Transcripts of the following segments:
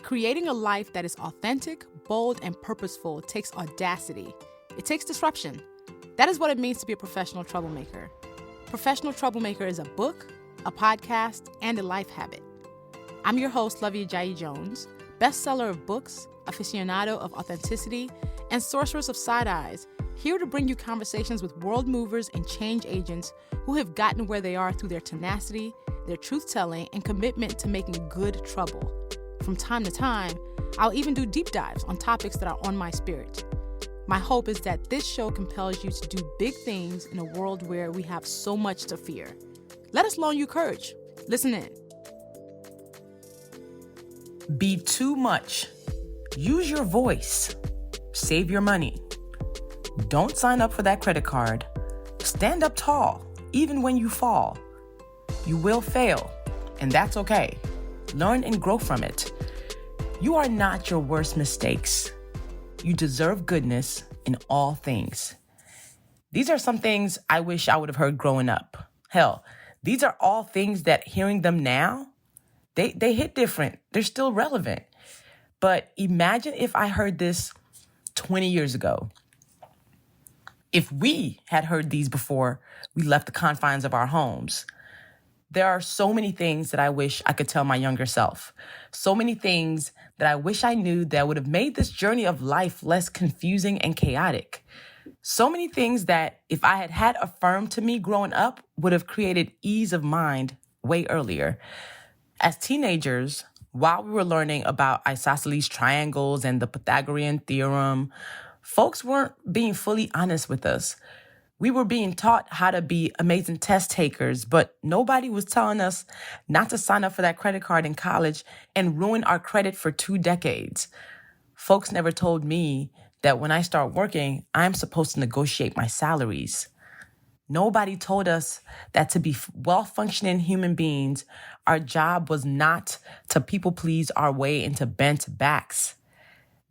Creating a life that is authentic, bold, and purposeful takes audacity. It takes disruption. That is what it means to be a professional troublemaker. Professional Troublemaker is a book, a podcast, and a life habit. I'm your host, Ajayi Jones, bestseller of books, aficionado of authenticity, and sorceress of side eyes, here to bring you conversations with world movers and change agents who have gotten where they are through their tenacity, their truth-telling, and commitment to making good trouble. From time to time, I'll even do deep dives on topics that are on my spirit. My hope is that this show compels you to do big things in a world where we have so much to fear. Let us loan you courage. Listen in. Be too much. Use your voice. Save your money. Don't sign up for that credit card. Stand up tall, even when you fall. You will fail, and that's okay. Learn and grow from it. You are not your worst mistakes. You deserve goodness in all things. These are some things I wish I would have heard growing up. Hell, these are all things that hearing them now, they hit different. They're still relevant. But imagine if I heard this 20 years ago. If we had heard these before we left the confines of our homes. There are so many things that I wish I could tell my younger self. So many things that I wish I knew that would have made this journey of life less confusing and chaotic. So many things that if I had had affirmed to me growing up would have created ease of mind way earlier. As teenagers, while we were learning about isosceles triangles and the Pythagorean theorem, folks weren't being fully honest with us. We were being taught how to be amazing test takers, but nobody was telling us not to sign up for that credit card in college and ruin our credit for 2 decades. Folks never told me that when I start working, I'm supposed to negotiate my salaries. Nobody told us that to be well-functioning human beings, our job was not to people-please our way into bent backs.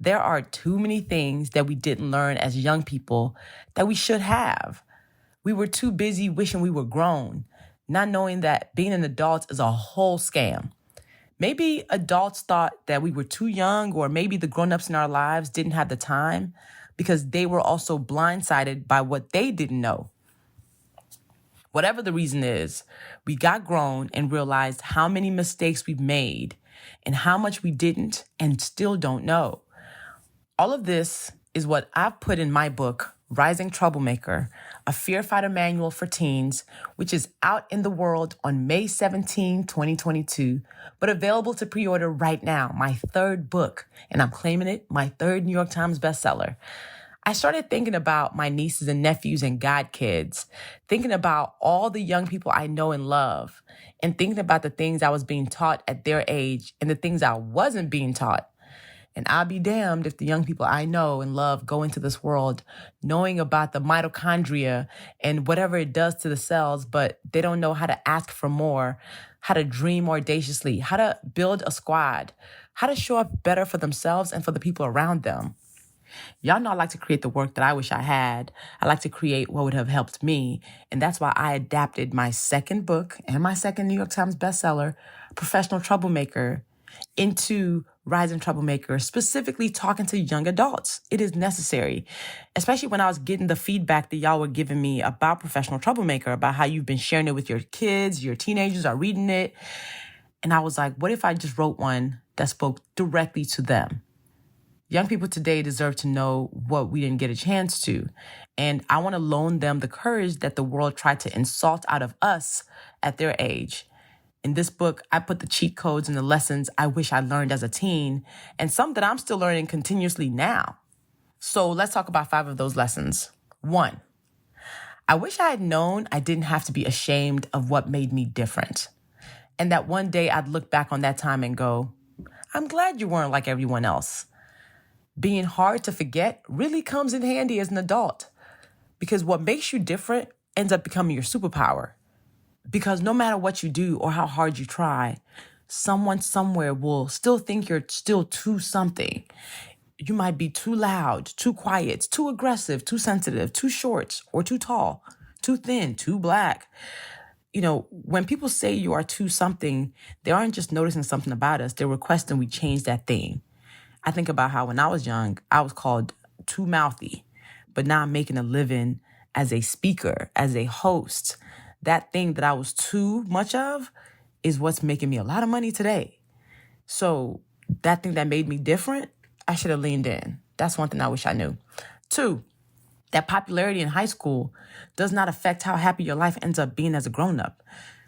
There are too many things that we didn't learn as young people that we should have. We were too busy wishing we were grown, not knowing that being an adult is a whole scam. Maybe adults thought that we were too young, or maybe the grown-ups in our lives didn't have the time because they were also blindsided by what they didn't know. Whatever the reason is, we got grown and realized how many mistakes we've made and how much we didn't and still don't know. All of this is what I've put in my book, Rising Troublemaker, a Fear Fighter Manual for Teens, which is out in the world on May 17, 2022, but available to pre-order right now, my 3rd book, and I'm claiming it, my 3rd New York Times bestseller. I started thinking about my nieces and nephews and godkids, thinking about all the young people I know and love, and thinking about the things I was being taught at their age and the things I wasn't being taught. And I'll be damned if the young people I know and love go into this world knowing about the mitochondria and whatever it does to the cells, but they don't know how to ask for more, how to dream audaciously, how to build a squad, how to show up better for themselves and for the people around them. Y'all know I like to create the work that I wish I had. I like to create what would have helped me. And that's why I adapted my 2nd book and my 2nd New York Times bestseller, Professional Troublemaker, into Rising Troublemaker, specifically talking to young adults. It is necessary, especially when I was getting the feedback that y'all were giving me about Professional Troublemaker, about how you've been sharing it with your kids, your teenagers are reading it. And I was like, what if I just wrote one that spoke directly to them? Young people today deserve to know what we didn't get a chance to. And I want to loan them the courage that the world tried to insult out of us at their age. In this book, I put the cheat codes and the lessons I wish I learned as a teen, and some that I'm still learning continuously now. So let's talk about 5 of those lessons. 1, I wish I had known I didn't have to be ashamed of what made me different. And that one day I'd look back on that time and go, I'm glad you weren't like everyone else. Being hard to forget really comes in handy as an adult, because what makes you different ends up becoming your superpower. Because no matter what you do or how hard you try, someone somewhere will still think you're still too something. You might be too loud, too quiet, too aggressive, too sensitive, too short or too tall, too thin, too black. When people say you are too something, they aren't just noticing something about us. They're requesting we change that thing. I think about how when I was young, I was called too mouthy, but now I'm making a living as a speaker, as a host. That thing that I was too much of is what's making me a lot of money today. So that thing that made me different, I should have leaned in. That's one thing I wish I knew. 2, that popularity in high school does not affect how happy your life ends up being as a grown-up.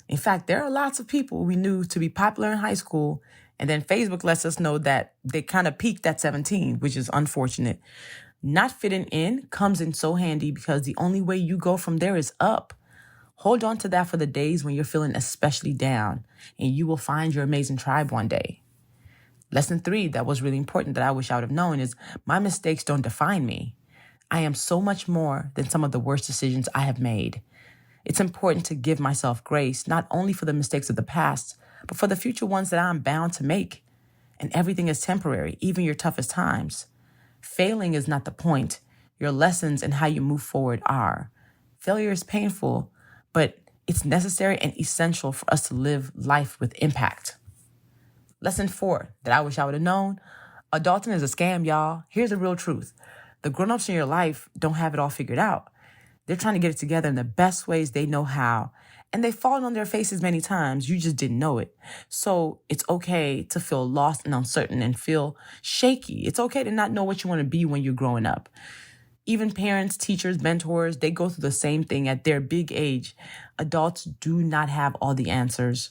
In fact, there are lots of people we knew to be popular in high school, and then Facebook lets us know that they kind of peaked at 17, which is unfortunate. Not fitting in comes in so handy because the only way you go from there is up. Hold on to that for the days when you're feeling especially down, and you will find your amazing tribe one day. Lesson 3 that was really important that I wish I would have known is my mistakes don't define me. I am so much more than some of the worst decisions I have made. It's important to give myself grace, not only for the mistakes of the past, but for the future ones that I'm bound to make. And everything is temporary, even your toughest times. Failing is not the point. Your lessons and how you move forward are. Failure is painful, but it's necessary and essential for us to live life with impact. Lesson 4 that I wish I would have known. Adulting is a scam, y'all. Here's the real truth. The grown-ups in your life don't have it all figured out. They're trying to get it together in the best ways they know how. And they've fallen on their faces many times. You just didn't know it. So it's okay to feel lost and uncertain and feel shaky. It's okay to not know what you want to be when you're growing up. Even parents, teachers, mentors, they go through the same thing at their big age. Adults do not have all the answers.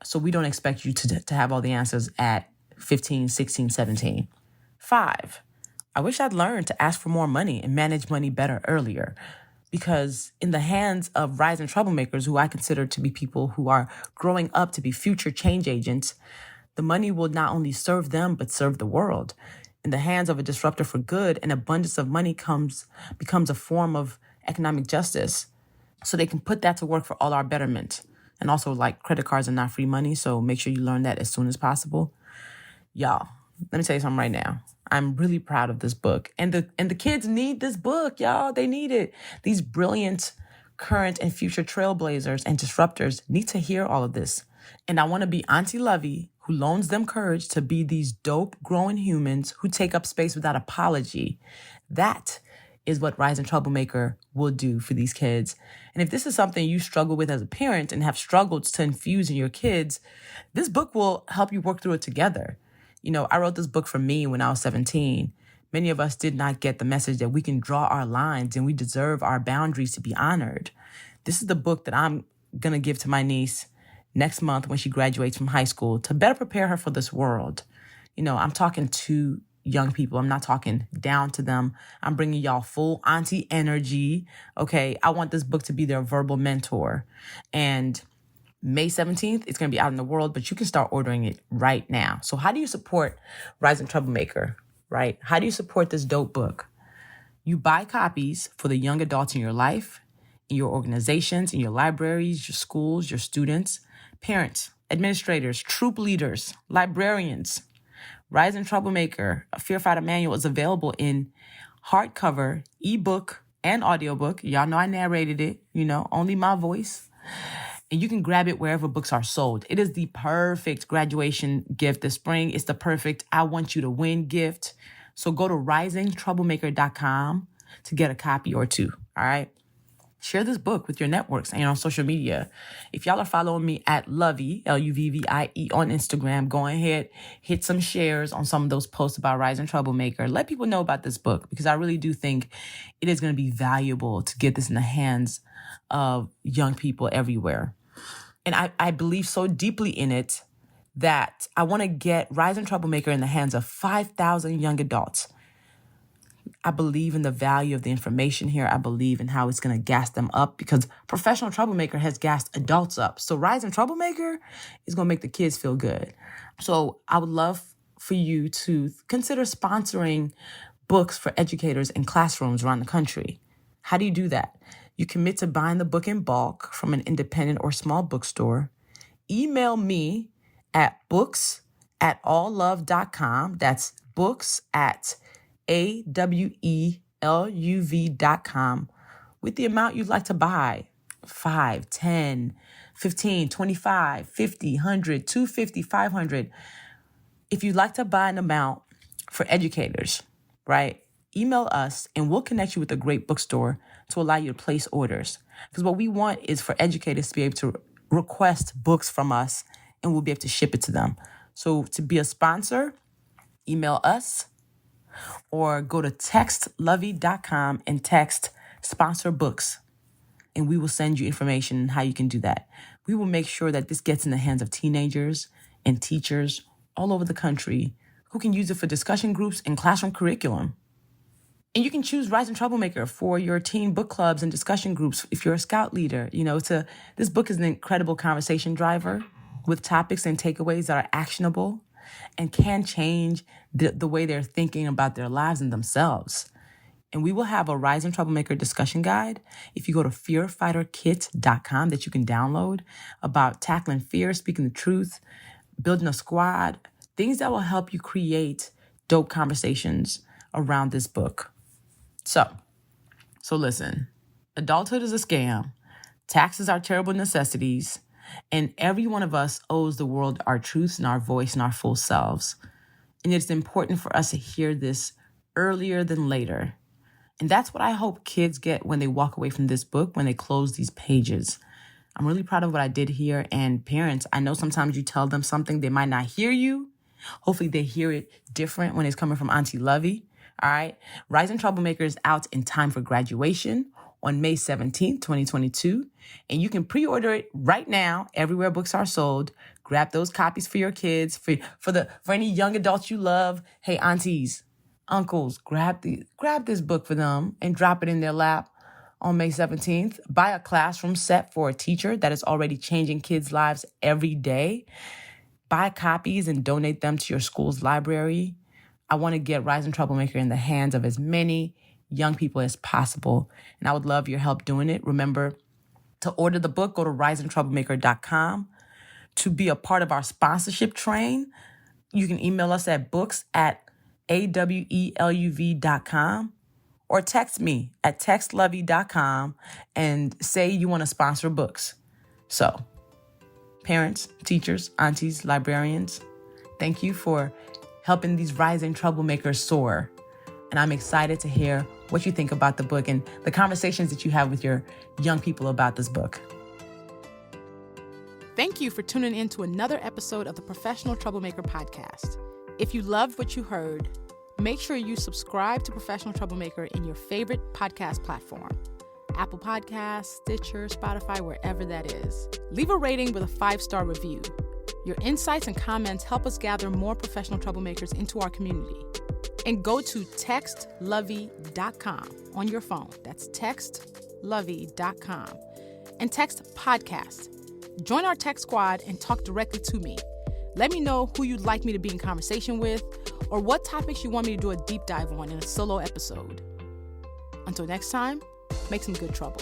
So we don't expect you to have all the answers at 15, 16, 17. 5, I wish I'd learned to ask for more money and manage money better earlier. Because in the hands of rising troublemakers, who I consider to be people who are growing up to be future change agents, the money will not only serve them, but serve the world. In the hands of a disruptor for good, an abundance of money becomes a form of economic justice. So they can put that to work for all our betterment. And also, like, credit cards are not free money, so make sure you learn that as soon as possible. Y'all, let me tell you something right now. I'm really proud of this book. And the kids need this book, y'all. They need it. These brilliant current and future trailblazers and disruptors need to hear all of this. And I want to be Auntie Lovey, who loans them courage to be these dope, growing humans who take up space without apology. That is what Rising Troublemaker will do for these kids. And if this is something you struggle with as a parent and have struggled to infuse in your kids, this book will help you work through it together. I wrote this book for me when I was 17. Many of us did not get the message that we can draw our lines and we deserve our boundaries to be honored. This is the book that I'm going to give to my niece next month when she graduates from high school to better prepare her for this world. I'm talking to young people. I'm not talking down to them. I'm bringing y'all full auntie energy. Okay. I want this book to be their verbal mentor. And May 17th, it's going to be out in the world, but you can start ordering it right now. So how do you support Rising Troublemaker, right? How do you support this dope book? You buy copies for the young adults in your life, in your organizations, in your libraries, your schools, your students, parents, administrators, troop leaders, librarians. Rising Troublemaker, a Fear Fighter Manual, is available in hardcover, ebook, and audiobook. Y'all know I narrated it, only my voice. And you can grab it wherever books are sold. It is the perfect graduation gift this spring. It's the perfect I want you to win gift. So go to risingtroublemaker.com to get a copy or two, all right? Share this book with your networks and on social media. If y'all are following me at LUVVIE, LUVVIE on Instagram, go ahead, hit some shares on some of those posts about Rising Troublemaker. Let people know about this book because I really do think it is going to be valuable to get this in the hands of young people everywhere. And I believe so deeply in it that I want to get Rising Troublemaker in the hands of 5,000 young adults. I believe in the value of the information here. I believe in how it's going to gas them up because Professional Troublemaker has gassed adults up. So Rising Troublemaker is going to make the kids feel good. So I would love for you to consider sponsoring books for educators in classrooms around the country. How do you do that? You commit to buying the book in bulk from an independent or small bookstore. Email me at books@alluv.com. That's books@AWELUV.com with the amount you'd like to buy 5, 10, 15, 25, 50, 100, 250, 500. If you'd like to buy an amount for educators, right? Email us and we'll connect you with a great bookstore to allow you to place orders. Because what we want is for educators to be able to request books from us and we'll be able to ship it to them. So to be a sponsor, email us or go to textlovey.com and text sponsor books. And we will send you information on how you can do that. We will make sure that this gets in the hands of teenagers and teachers all over the country who can use it for discussion groups and classroom curriculum. And you can choose Rising Troublemaker for your teen book clubs and discussion groups if you're a scout leader. This book is an incredible conversation driver with topics and takeaways that are actionable and can change the way they're thinking about their lives and themselves. And we will have a Rising Troublemaker discussion guide if you go to fearfighterkit.com that you can download about tackling fear, speaking the truth, building a squad, things that will help you create dope conversations around this book. So listen, adulthood is a scam. Taxes are terrible necessities. And every one of us owes the world our truths and our voice and our full selves. And it's important for us to hear this earlier than later. And that's what I hope kids get when they walk away from this book, when they close these pages. I'm really proud of what I did here. And parents, I know sometimes you tell them something, they might not hear you. Hopefully they hear it different when it's coming from Auntie Lovey. All right. Rising Troublemaker is out in time for graduation on May 17th, 2022. And you can pre-order it right now everywhere books are sold. Grab those copies for your kids, for any young adults you love. Hey, aunties, uncles, grab this book for them and drop it in their lap on May 17th. Buy a classroom set for a teacher that is already changing kids' lives every day. Buy copies and donate them to your school's library. I want to get Rising Troublemaker in the hands of as many young people as possible. And I would love your help doing it. Remember to order the book, go to risingtroublemaker.com. To be a part of our sponsorship train, you can email us at books@aweluv.com or text me at textlovey.com and say you want to sponsor books. So, parents, teachers, aunties, librarians, thank you for helping these rising troublemakers soar. And I'm excited to hear what you think about the book and the conversations that you have with your young people about this book. Thank you for tuning in to another episode of the Professional Troublemaker podcast. If you loved what you heard, make sure you subscribe to Professional Troublemaker in your favorite podcast platform. Apple Podcasts, Stitcher, Spotify, wherever that is. Leave a rating with a 5-star review. Your insights and comments help us gather more professional troublemakers into our community. And go to textlovey.com on your phone. That's textlovey.com. And text podcast. Join our tech squad and talk directly to me. Let me know who you'd like me to be in conversation with or what topics you want me to do a deep dive on in a solo episode. Until next time, make some good trouble.